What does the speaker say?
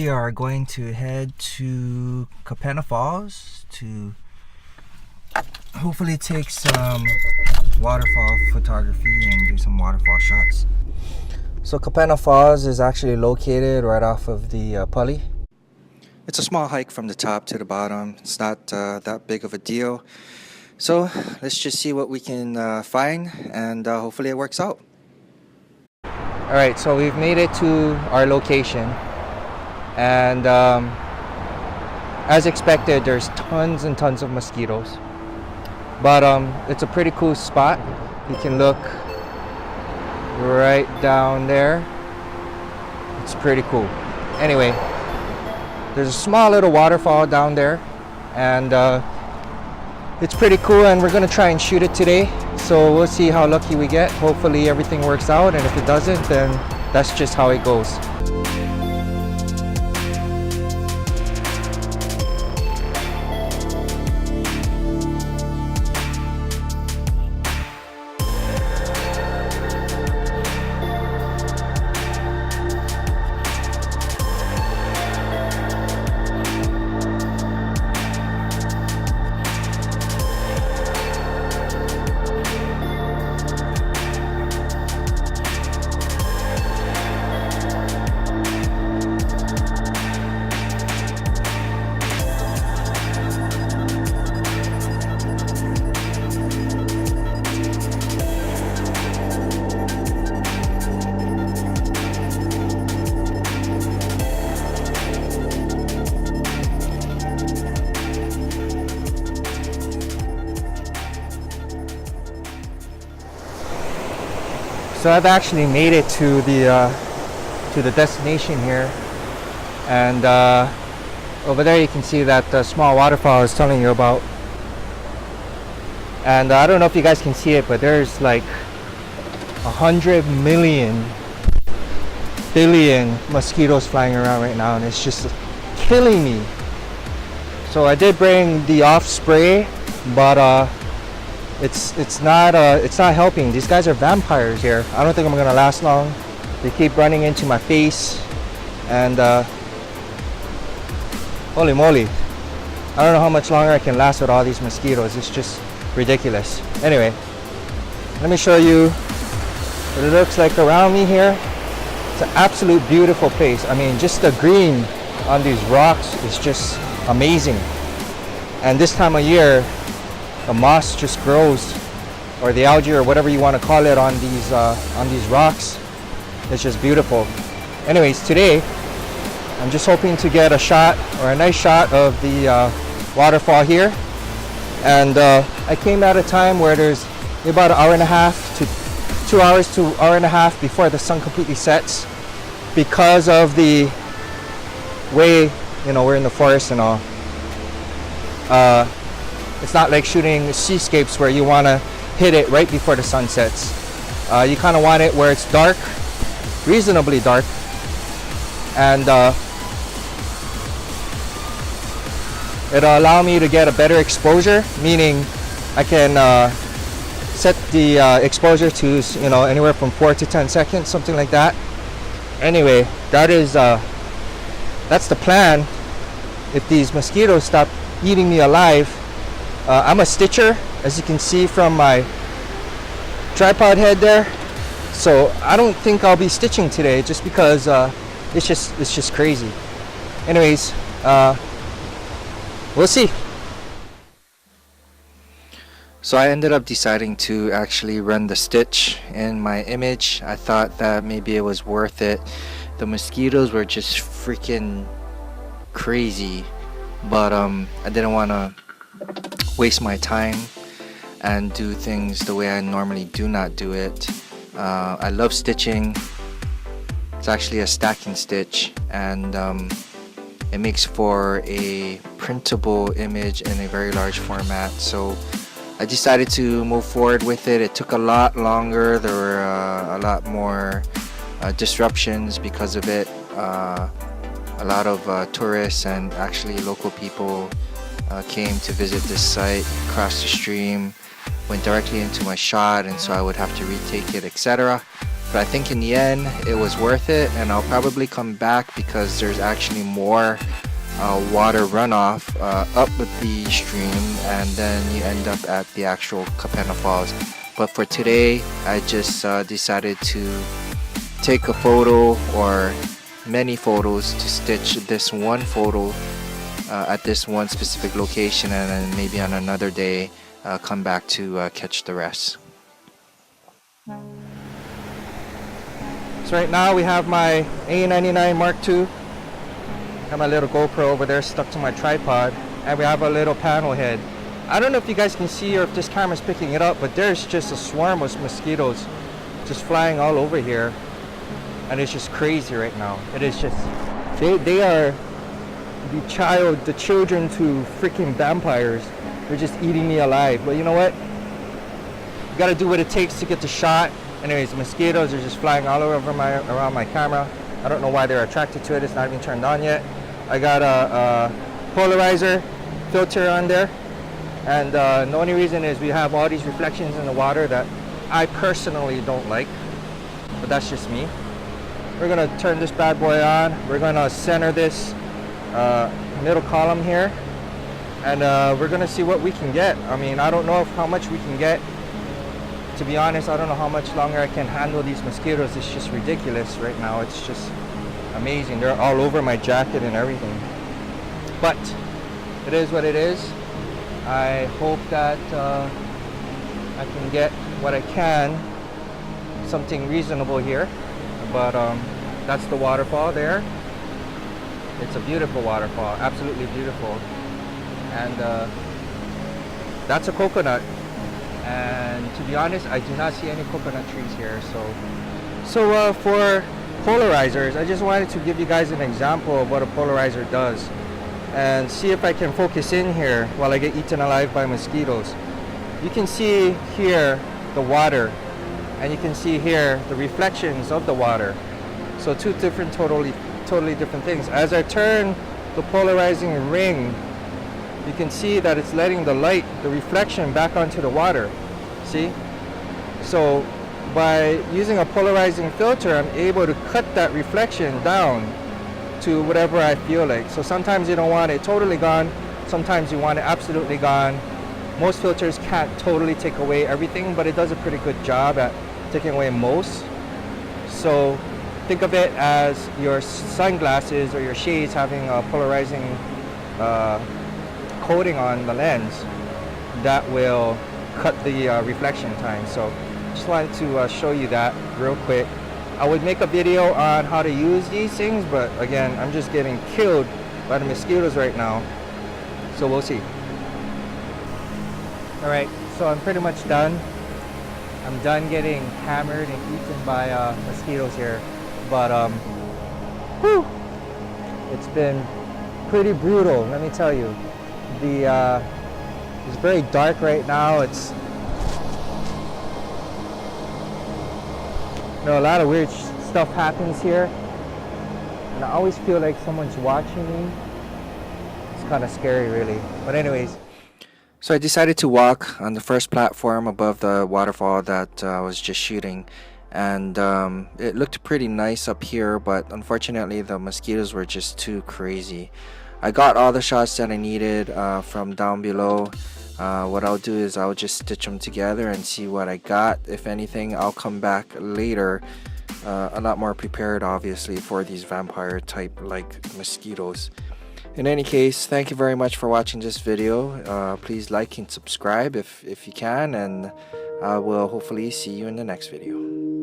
we are going to head to Kapena Falls to hopefully take some waterfall photography and do some waterfall shots. So Kapena Falls is actually located right off of the Pully. It's a small hike from the top to the bottom. It's not that big of a deal. So let's just see what we can find, and hopefully it works out. Alright, so we've made it to our location, and as expected, there's tons and tons of mosquitoes, but it's a pretty cool spot. You can look right down there. It's pretty cool. Anyway, there's a small little waterfall down there, and it's pretty cool, and we're gonna try and shoot it today. So we'll see how lucky we get. Hopefully everything works out, and if it doesn't, then that's just how it goes. So I've actually made it to the destination here, and over there you can see that small waterfall I was telling you about. And I don't know if you guys can see it, but there's like 100 billion mosquitoes flying around right now, and it's just killing me. So I did bring the off spray, but it's not helping. These guys are vampires here. I don't think I'm gonna last long. They keep running into my face, and holy moly, I don't know how much longer I can last with all these mosquitoes. It's just ridiculous. Anyway, let me show you what it looks like around me here. It's an absolute beautiful place. I mean, just the green on these rocks is just amazing. And this time of year, the moss just grows, or the algae, or whatever you want to call it, on these rocks. It's just beautiful. Anyways, today I'm just hoping to get a shot, or a nice shot, of the waterfall here. And I came at a time where there's about an hour and a half to 2 hours to hour and a half before the sun completely sets, because of the way, you know, we're in the forest and all. It's not like shooting seascapes where you want to hit it right before the sun sets. You kind of want it where it's dark, reasonably dark, and it'll allow me to get a better exposure, meaning I can set the exposure to, you know, anywhere from 4 to 10 seconds, something like that. Anyway, that's the plan. If these mosquitoes stop eating me alive. I'm a stitcher, as you can see from my tripod head there, so I don't think I'll be stitching today, just because it's just crazy. Anyways, we'll see. So I ended up deciding to actually run the stitch in my image. I thought that maybe it was worth it. The mosquitoes were just freaking crazy, but I didn't want to waste my time and do things the way I normally do not do it. I love stitching. It's actually a stacking stitch, and it makes for a printable image in a very large format. So I decided to move forward with it. It took a lot longer. There were a lot more disruptions because of it. A lot of tourists and actually local people came to visit this site, crossed the stream, went directly into my shot, and so I would have to retake it, etc. but I think in the end it was worth it, and I'll probably come back because there's actually more water runoff up the stream, and then you end up at the actual Kapena Falls. But for today, I just decided to take a photo or many photos to stitch this one photo at this one specific location, and then maybe on another day come back to catch the rest. So right now we have my A99 II. Got my little GoPro over there stuck to my tripod, and we have a little panel head. I don't know if you guys can see or if this camera's picking it up, but there's just a swarm of mosquitoes just flying all over here, and it's just crazy right now. It is just, they are the children to freaking vampires. They're just eating me alive. But you know what? You gotta do what it takes to get the shot. Anyways, the mosquitoes are just flying all over around my camera. I don't know why they're attracted to it. It's not even turned on yet. I got a polarizer filter on there, and the only reason is we have all these reflections in the water that I personally don't like, but that's just me. We're gonna turn this bad boy on. We're gonna center this middle column here, and we're gonna see what we can get. I mean, I don't know how much we can get. To be honest, I don't know how much longer I can handle these mosquitoes. It's just ridiculous right now. It's just amazing. They're all over my jacket and everything. But it is what it is. I hope that I can get what I can, something reasonable here. But that's the waterfall there. It's a beautiful waterfall, absolutely beautiful. And that's a coconut. And to be honest, I do not see any coconut trees here. So for polarizers, I just wanted to give you guys an example of what a polarizer does, and see if I can focus in here while I get eaten alive by mosquitoes. You can see here the water, and you can see here the reflections of the water. So two different, totally different things. As I turn the polarizing ring, you can see that it's letting the light, the reflection, back onto the water. See? So by using a polarizing filter, I'm able to cut that reflection down to whatever I feel like. So sometimes you don't want it totally gone, sometimes you want it absolutely gone. Most filters can't totally take away everything, but it does a pretty good job at taking away most. So think of it as your sunglasses or your shades having a polarizing coating on the lens that will cut the reflection time. So just wanted to show you that real quick. I would make a video on how to use these things, but again, I'm just getting killed by the mosquitoes right now, so we'll see. Alright, so I'm pretty much done. I'm done getting hammered and eaten by mosquitoes here, but whew, it's been pretty brutal, let me tell you. It's very dark right now. It's, you know, a lot of weird stuff happens here, and I always feel like someone's watching me. It's kind of scary, really. But anyways, so I decided to walk on the first platform above the waterfall that I was just shooting, and it looked pretty nice up here, but unfortunately the mosquitoes were just too crazy. I got all the shots that I needed from down below. What I'll do is I'll just stitch them together and see what I got. If anything, I'll come back later a lot more prepared, obviously, for these vampire type like mosquitoes. In any case, thank you very much for watching this video. Please like and subscribe if you can, and I will hopefully see you in the next video.